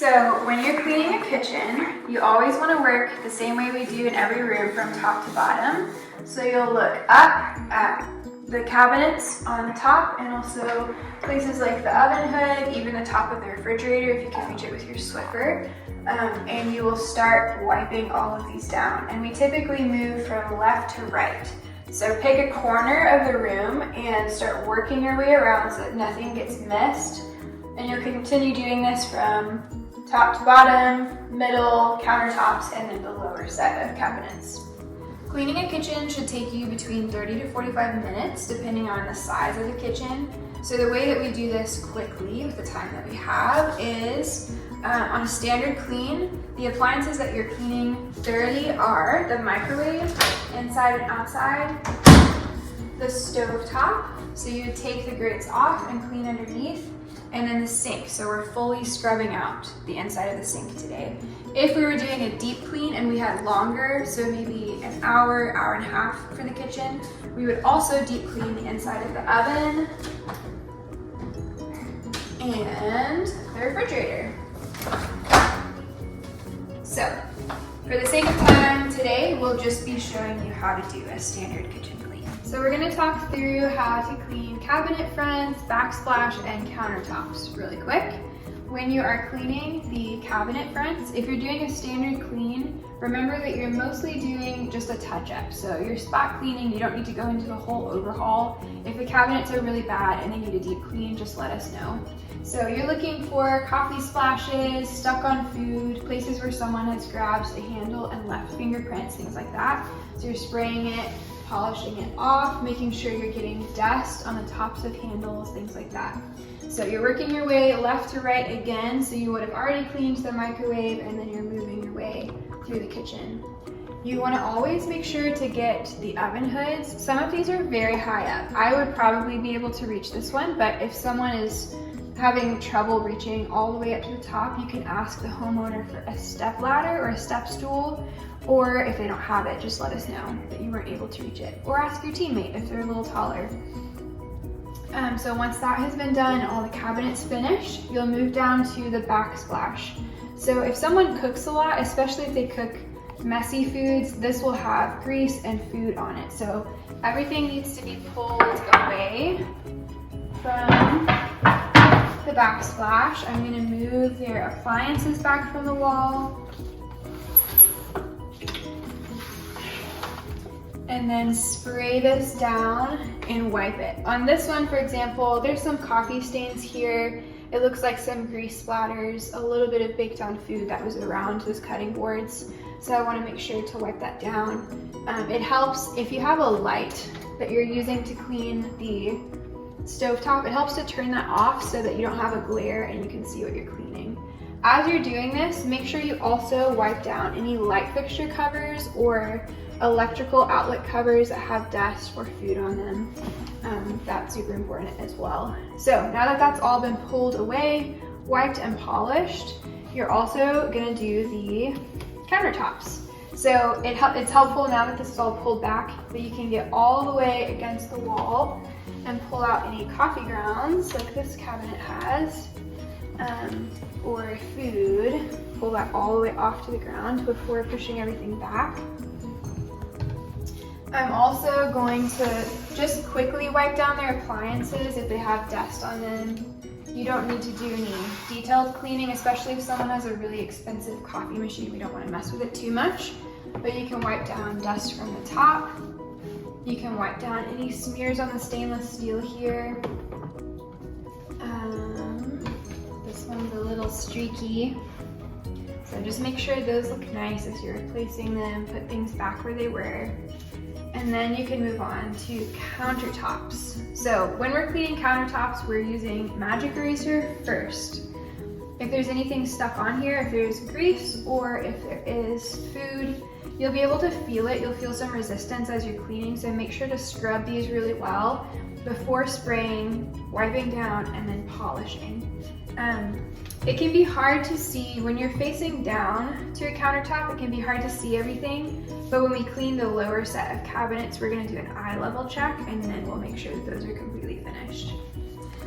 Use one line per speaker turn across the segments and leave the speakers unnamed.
So when you're cleaning a kitchen, you always want to work the same way we do in every room from top to bottom. So you'll look up at the cabinets on the top and also places like the oven hood, even the top of the refrigerator if you can reach it with your Swiffer. And you will start wiping all of these down. And we typically move from left to right. So pick a corner of the room and start working your way around so that nothing gets missed. And you'll continue doing this from top to bottom, middle, countertops, and then the lower set of cabinets. Cleaning a kitchen should take you between 30 to 45 minutes, depending on the size of the kitchen. So the way that we do this quickly with the time that we have is on a standard clean, the appliances that you're cleaning thoroughly are the microwave, inside and outside, the stove top, so you would take the grates off and clean underneath, and then the sink, so we're fully scrubbing out the inside of the sink today. If we were doing a deep clean and we had longer, so maybe an hour, hour and a half for the kitchen, we would also deep clean the inside of the oven and the refrigerator. So, for the sake of time today, we'll just be showing you how to do a standard kitchen clean. So we're going to talk through how to clean cabinet fronts, backsplash, and countertops really quick. When you are cleaning the cabinet fronts, if you're doing a standard clean, remember that you're mostly doing just a touch-up. So you're spot cleaning, you don't need to go into the whole overhaul. If the cabinets are really bad and they need a deep clean, just let us know. So you're looking for coffee splashes, stuck on food, places where someone has grabbed a handle and left fingerprints, things like that. So you're spraying it, polishing it off, making sure you're getting dust on the tops of handles, things like that. So you're working your way left to right again, so you would have already cleaned the microwave and then you're moving your way through the kitchen. You want to always make sure to get the oven hoods. Some of these are very high up. I would probably be able to reach this one, but if someone is having trouble reaching all the way up to the top, you can ask the homeowner for a step ladder or a step stool, or if they don't have it, just let us know that you weren't able to reach it, or ask your teammate if they're a little taller. So once that has been done and all the cabinets finished, you'll move down to the backsplash. So if someone cooks a lot, especially if they cook messy foods, this will have grease and food on it. So everything needs to be pulled away from the backsplash. I'm going to move their appliances back from the wall. And then spray this down and wipe it. On this one, for example, there's some coffee stains here. It looks like some grease splatters, a little bit of baked on food that was around those cutting boards. So I want to make sure to wipe that down. It helps if you have a light that you're using to clean the stovetop, it helps to turn that off so that you don't have a glare and you can see what you're cleaning. As you're doing this, make sure you also wipe down any light fixture covers or electrical outlet covers that have dust or food on them. That's super important as well. So now that that's all been pulled away, wiped and polished, you're also gonna do the countertops. So it's helpful now that this is all pulled back that you can get all the way against the wall and pull out any coffee grounds like this cabinet has, or food, pull that all the way off to the ground before pushing everything back. I'm also going to just quickly wipe down their appliances if they have dust on them. You don't need to do any detailed cleaning, especially if someone has a really expensive coffee machine. We don't want to mess with it too much, but you can wipe down dust from the top. You can wipe down any smears on the stainless steel here. This one's a little streaky. So just make sure those look nice as you're replacing them, put things back where they were. And then you can move on to countertops. So when we're cleaning countertops, we're using magic eraser first. If there's anything stuck on here, if there's grease or if there is food, you'll be able to feel it. You'll feel some resistance as you're cleaning, so make sure to scrub these really well before spraying, wiping down, and then polishing. It can be hard to see when you're facing down to a countertop, it can be hard to see everything, but when we clean the lower set of cabinets, we're gonna do an eye level check and then we'll make sure that those are completely finished.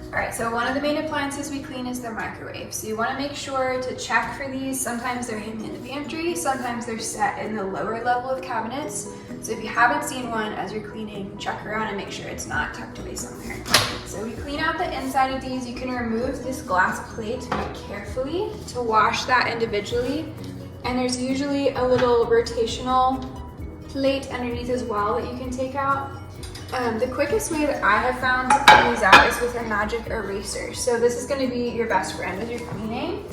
All right, so one of the main appliances we clean is the microwave. So you want to make sure to check for these. Sometimes they're hidden in the pantry, sometimes they're set in the lower level of cabinets. So if you haven't seen one as you're cleaning, check around and make sure it's not tucked away somewhere. So we clean out the inside of these. You can remove this glass plate carefully to wash that individually. And there's usually a little rotational plate underneath as well that you can take out. The quickest way that I have found to clean these out is with a magic eraser. So this is going to be your best friend as you're cleaning.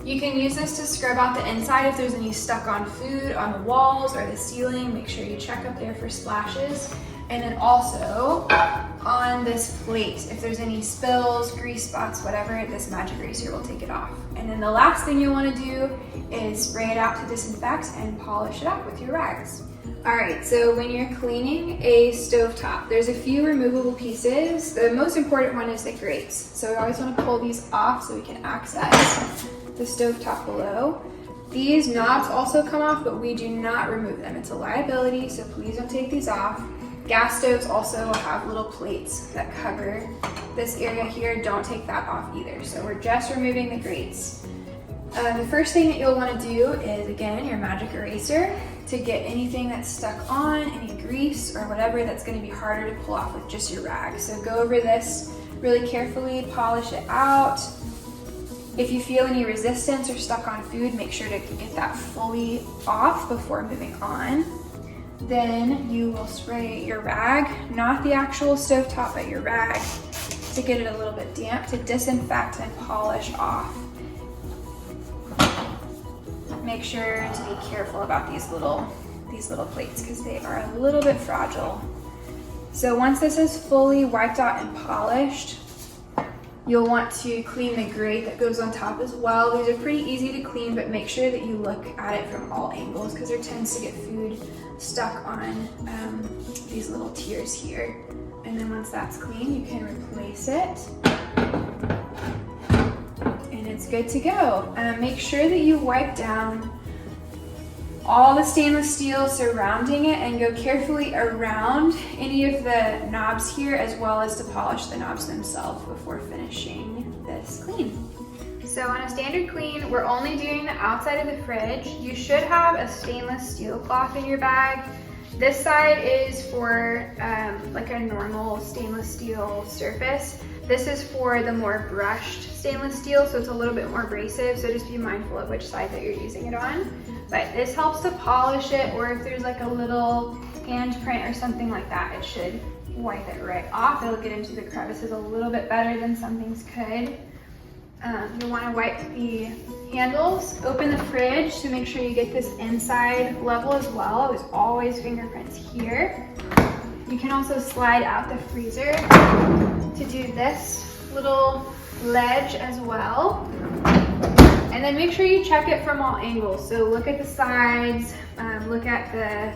You can use this to scrub out the inside if there's any stuck on food on the walls or the ceiling. Make sure you check up there for splashes. And then also on this plate, if there's any spills, grease spots, whatever, this magic eraser will take it off. And then the last thing you want to do is spray it out to disinfect and polish it up with your rags. All right, so when you're cleaning a stovetop, there's a few removable pieces. The most important one is the grates. So we always want to pull these off so we can access the stovetop below. These knobs also come off, but we do not remove them. It's a liability, so please don't take these off. Gas stoves also have little plates that cover this area here. Don't take that off either. So we're just removing the grates. The first thing that you'll want to do is, again, your magic eraser to get anything that's stuck on, any grease or whatever that's going to be harder to pull off with just your rag. So go over this really carefully, polish it out. If you feel any resistance or stuck on food, make sure to get that fully off before moving on. Then you will spray your rag, not the actual stovetop, but your rag, to get it a little bit damp, to disinfect and polish off. Make sure to be careful about these little plates because they are a little bit fragile. So once this is fully wiped out and polished, you'll want to clean the grate that goes on top as well. These are pretty easy to clean, but make sure that you look at it from all angles because there tends to get food stuck on these little tiers here. And then once that's clean, you can replace it. And it's good to go. Make sure that you wipe down all the stainless steel surrounding it and go carefully around any of the knobs here, as well as to polish the knobs themselves before finishing this clean. So on a standard clean, we're only doing the outside of the fridge. You should have a stainless steel cloth in your bag. This side is for like a normal stainless steel surface. This is for the more brushed stainless steel, so it's a little bit more abrasive, so just be mindful of which side that you're using it on. But this helps to polish it, or if there's like a little handprint or something like that, it should wipe it right off. It'll get into the crevices a little bit better than some things could. You'll want to wipe the handles, open the fridge to make sure you get this inside level as well. There's always fingerprints here. You can also slide out the freezer to do this little ledge as well. And then make sure you check it from all angles. So look at the sides, look at the,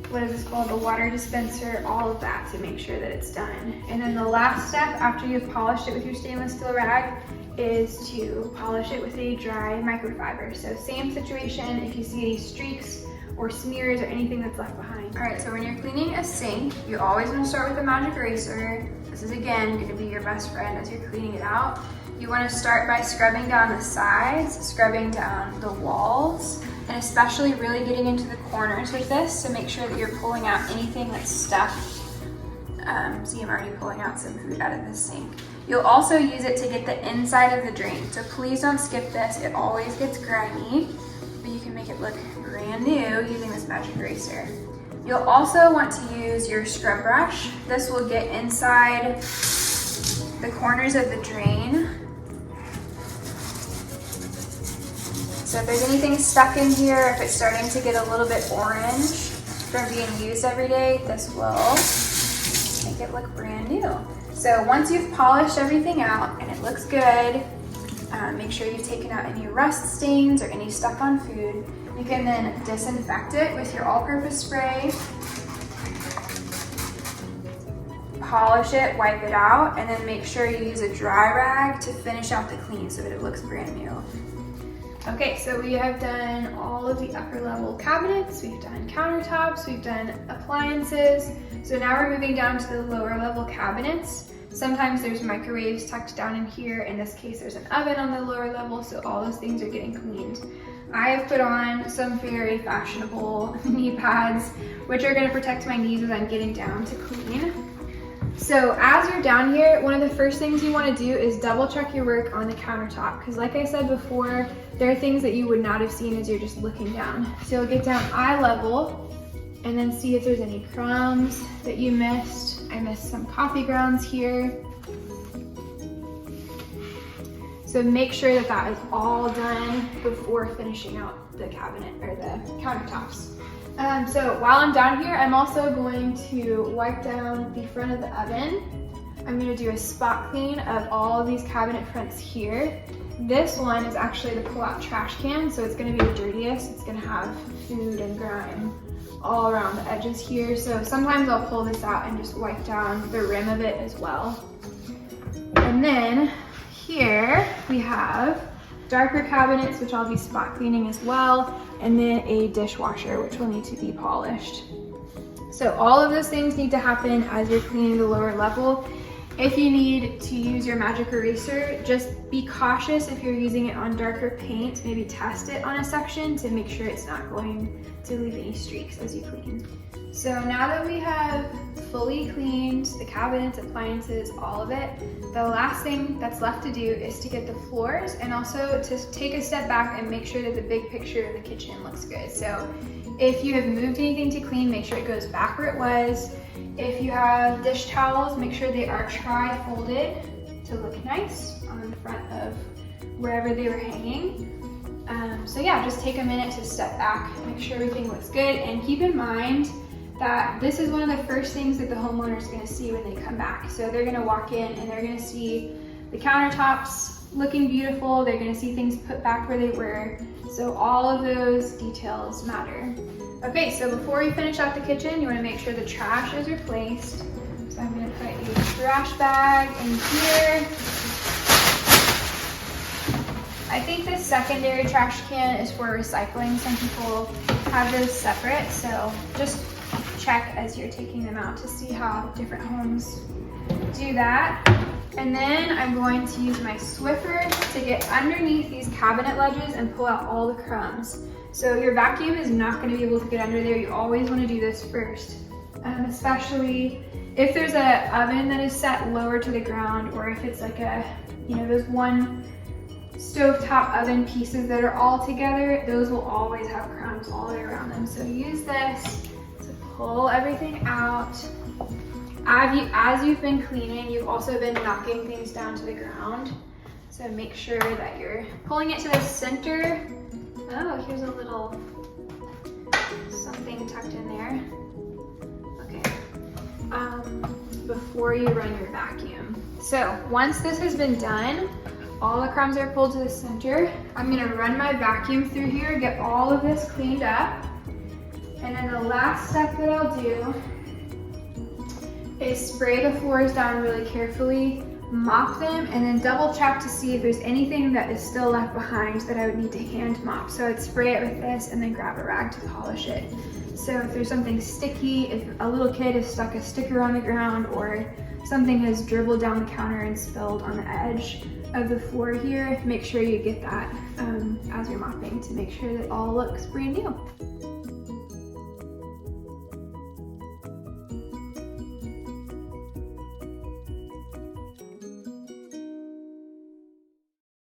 what is this called, the water dispenser, all of that to make sure that it's done. And then the last step after you've polished it with your stainless steel rag is to polish it with a dry microfiber. So same situation if you see any streaks or smears or anything that's left behind. All right, so when you're cleaning a sink, you always want to start with a magic eraser. This is again going to be your best friend as you're cleaning it out. You want to start by scrubbing down the sides, scrubbing down the walls, and especially really getting into the corners with this to make sure that you're pulling out anything that's stuck. See, I'm already pulling out some food out of this sink. You'll also use it to get the inside of the drain, so please don't skip this. It always gets grimy, but you can make it look brand new using this magic eraser. You'll also want to use your scrub brush. This will get inside the corners of the drain. So if there's anything stuck in here, if it's starting to get a little bit orange from being used every day, this will make it look brand new. So once you've polished everything out and it looks good, make sure you've taken out any rust stains or any stuck on food. You can then disinfect it with your all-purpose spray, polish it, wipe it out, and then make sure you use a dry rag to finish out the clean so that it looks brand new. Okay, so we have done all of the upper level cabinets, we've done countertops, we've done appliances. So now we're moving down to the lower level cabinets. Sometimes there's microwaves tucked down in here. In this case, there's an oven on the lower level, so all those things are getting cleaned. I have put on some very fashionable knee pads, which are gonna protect my knees as I'm getting down to clean. So as you're down here, one of the first things you wanna do is double check your work on the countertop, because like I said before, there are things that you would not have seen as you're just looking down. So you'll get down eye level and then see if there's any crumbs that you missed. I missed some coffee grounds here. So make sure that that is all done before finishing out the cabinet or the countertops. So while I'm down here, I'm also going to wipe down the front of the oven. I'm gonna do a spot clean of all of these cabinet fronts here. This one is actually the pull-out trash can, so it's gonna be the dirtiest. It's gonna have food and grime all around the edges here. So sometimes I'll pull this out and just wipe down the rim of it as well. And then here we have darker cabinets, which I'll be spot cleaning as well, and then a dishwasher, which will need to be polished. So all of those things need to happen as you're cleaning the lower level. If you need to use your magic eraser, just be cautious if you're using it on darker paint. Maybe test it on a section to make sure it's not going to leave any streaks as you clean. So now that we have fully cleaned the cabinets, appliances, all of it, the last thing that's left to do is to get the floors and also to take a step back and make sure that the big picture of the kitchen looks good. So if you have moved anything to clean, make sure it goes back where it was. If you have dish towels, make sure they are tri-folded to look nice on the front of wherever they were hanging. So yeah, just take a minute to step back, make sure everything looks good, and keep in mind that this is one of the first things that the homeowner is going to see when they come back. So they're going to walk in and they're going to see the countertops looking beautiful, they're going to see things put back where they were. So all of those details matter. Okay, so before you finish out the kitchen, you want to make sure the trash is replaced. So I'm going to put a trash bag in here. I think this secondary trash can is for recycling. Some people have those separate, so just check as you're taking them out to see how different homes do that. And then I'm going to use my Swiffer to get underneath these cabinet ledges and pull out all the crumbs. So your vacuum is not going to be able to get under there. You always want to do this first, especially if there's an oven that is set lower to the ground, or if it's like a, those one stovetop oven pieces that are all together, those will always have crumbs all the way around them. So use this to pull everything out. As you've been cleaning, you've also been knocking things down to the ground. So make sure that you're pulling it to the center. Oh, here's a little something tucked in there. Okay, before you run your vacuum. So once this has been done, all the crumbs are pulled to the center. I'm gonna run my vacuum through here, get all of this cleaned up. And then the last step that I'll do is spray the floors down really carefully, mop them, and then double check to see if there's anything that is still left behind that I would need to hand mop. So I'd spray it with this and then grab a rag to polish it. So if there's something sticky, if a little kid has stuck a sticker on the ground, or something has dribbled down the counter and spilled on the edge of the floor here, make sure you get that as you're mopping to make sure that all looks brand new.